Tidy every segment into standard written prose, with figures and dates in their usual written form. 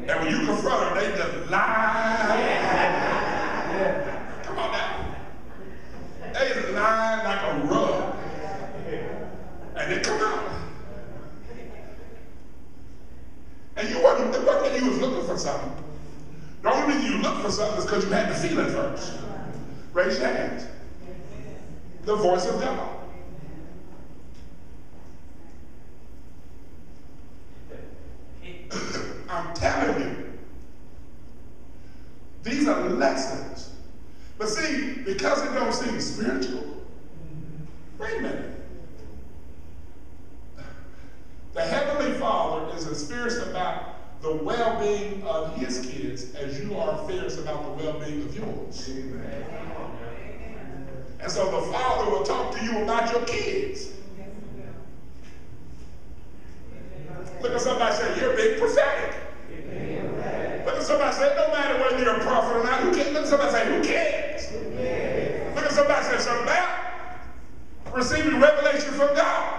And when you confront them, they just lie. Come on now. They lie like a rug. And they come out. And it wasn't that you was looking for something. The only reason you look for something is because you had the feeling first. Raise your hands. The voice of God. I'm telling you, these are lessons. But see, because it don't seem spiritual, wait a minute. The Heavenly Father is as fierce about the well-being of his kids as you are fierce about the well-being of yours. Amen. And so the Father will talk to you about your kids. Look at somebody say, you're being prophetic. Look at somebody say, no matter whether you're a prophet or not, who cares? Look at somebody say, who cares? Look at somebody say, something about receiving revelation from God.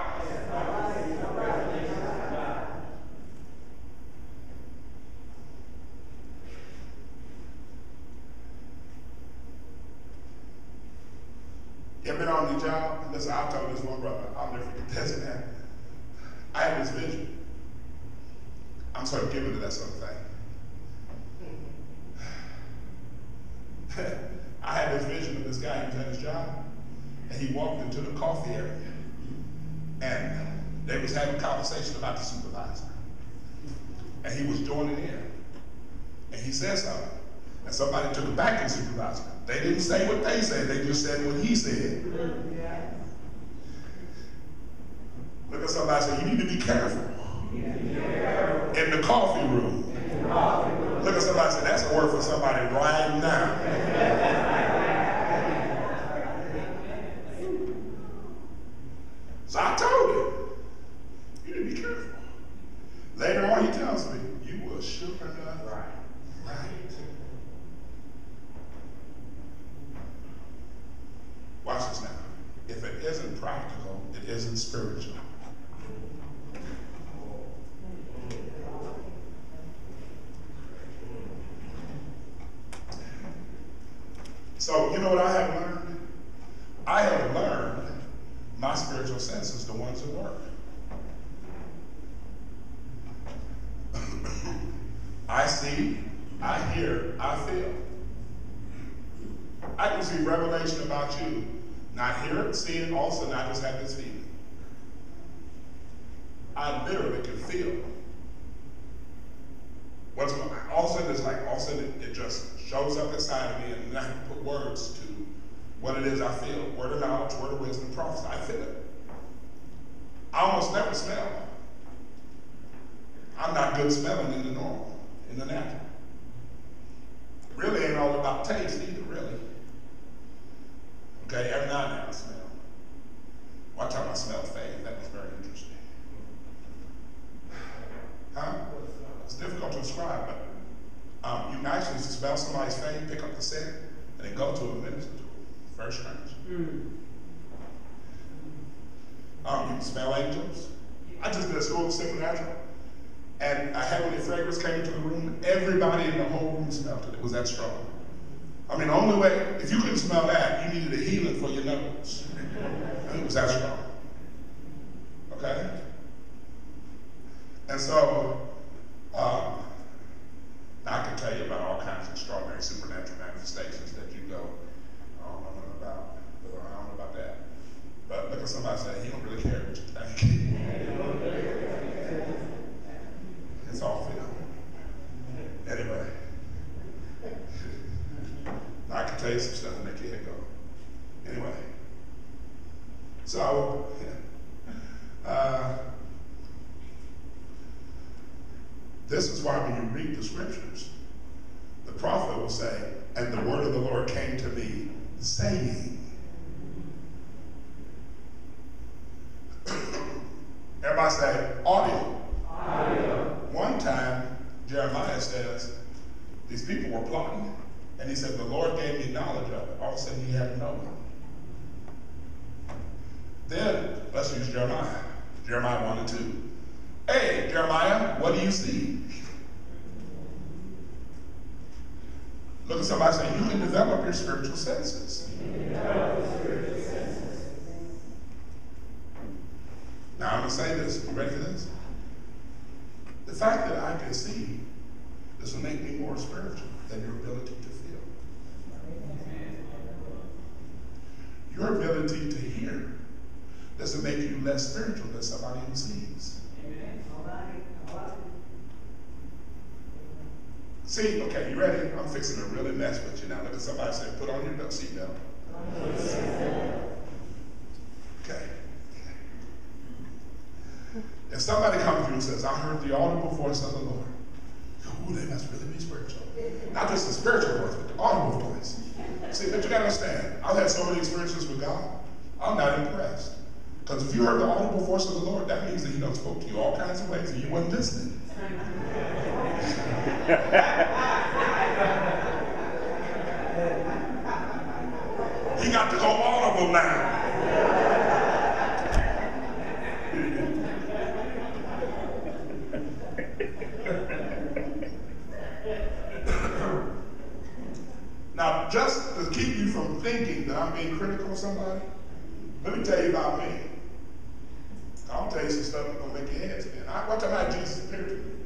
You ever been on your job? Listen, I told this one brother, I'll never forget this, man. I had this vision. I'm sort of giving to that sort of thing. I had this vision of this guy who was at his job, and he walked into the coffee area, and they was having a conversation about the supervisor. And he was joining in, and he said something, and somebody took it back to the supervisor. They didn't say what they said, they just said what he said. Look at somebody and say, you need to be careful. In the coffee room. Look at somebody and say, that's a word for somebody right now. So I told him, you need to be careful. Later on, he tells me, you were sure enough right. Watch this now. If it isn't practical, it isn't spiritual. So, you know what I have learned? I have learned my spiritual senses, the ones that work. I see, I hear, I feel. I can see revelation about you, not hear it, see it, also not just have this feeling. I literally can feel what's going on. All of a sudden, it's like, all of a sudden it just shows up inside of me, and I can put words to what it is I feel. Word of knowledge, word of wisdom, prophecy. I feel it. I almost never smell. I'm not good smelling in the normal, in the natural. Really ain't all about taste either, really. Okay, every now and then I smell. One time I smelled faith. That was very interesting. Huh? It's difficult to describe, but you can actually smell somebody's faith, pick up the scent, and then go to a minister to them. Very strange. You can smell angels. I just did a school of supernatural, and a heavenly fragrance came into the room. Everybody in the whole room smelled it. It was that strong. I mean, the only way, if you couldn't smell that, you needed a healing for your nose. It was that strong. Okay? And so, I can tell you about all kinds of extraordinary supernatural manifestations that you go, I don't know about that. But look at somebody and say, he don't really care what you think. It's all feel. Anyway. I can tell you some stuff to make your head go. Anyway. So, this is why when you read the scriptures, the prophet will say, and the word of the Lord came to me, saying. Everybody say, audio. One time, Jeremiah says, these people were plotting, and he said, the Lord gave me knowledge of it. All of a sudden, he had no one. Then, let's use Jeremiah. Jeremiah 1 and 2. Hey, Jeremiah, what do you see? Look at somebody and say, you can develop your spiritual senses. Now I'm going to say this. You ready for this? The fact that I can see doesn't make me more spiritual than your ability to feel. Your ability to hear doesn't make you less spiritual than somebody who sees. See, okay, you ready? I'm fixing to really mess with you now. Look at somebody say, put on your seatbelt. Okay. If somebody comes to you and says, I heard the audible voice of the Lord, ooh, they must really be spiritual. Not just the spiritual voice, but the audible voice. See, but you gotta understand, I've had so many experiences with God, I'm not impressed. Because if you heard the audible voice of the Lord, that means that he done spoke to you all kinds of ways and you wasn't listening. He got to go audible now. Now, just to keep you from thinking that I'm being critical of somebody, let me tell you about me. I'll tell you some stuff that's going to make your head spin. One time I had Jesus appear to me.